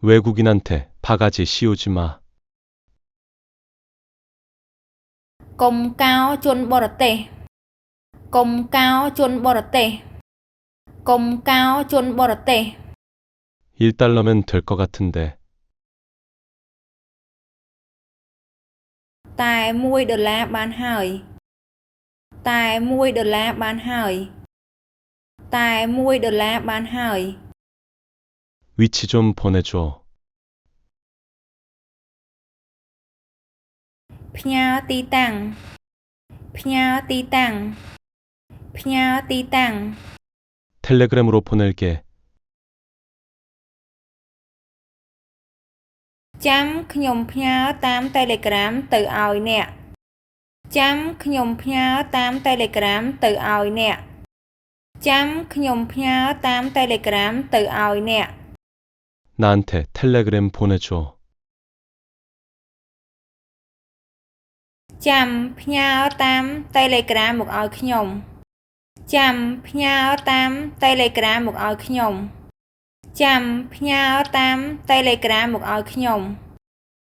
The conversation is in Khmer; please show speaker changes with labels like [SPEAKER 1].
[SPEAKER 1] 외국인한테 바가지 씌우지 마.
[SPEAKER 2] កុំកោរជនបរទេសកុំកោរជនបរទេសកុំកោរជនបរទេស
[SPEAKER 1] $1면 될 것 같은데.
[SPEAKER 2] តែ$1បានហើយតែ$1បានហើយតែ$1បានហើយ
[SPEAKER 1] 위치 좀 보내줘.
[SPEAKER 2] ផ្ញើទីតាំងផ្ញើទីតាំងផ្ញើទីតាំង
[SPEAKER 1] 텔레그램으로 보낼게.
[SPEAKER 2] ចាំខ្ញុំផ្ញើតាម Telegram ទៅឲ្យអ្នកចាំខ្ញុំផ្ញើតាម Telegram ទៅឲ្យអ្នកចាំខ្ញុំផ្ញើតាម Telegram ទៅឲ្យអ្នក
[SPEAKER 1] 나한테 텔레그램 보내줘.
[SPEAKER 2] ចាំផ្ញើតាម Telegram មកឲ្យខ្ញុំចាំផ្ញើតាម Telegram មកឲ្យខ្ញុំចាំផ្ញើតាម Telegram មកឲ្យខ្ញុំ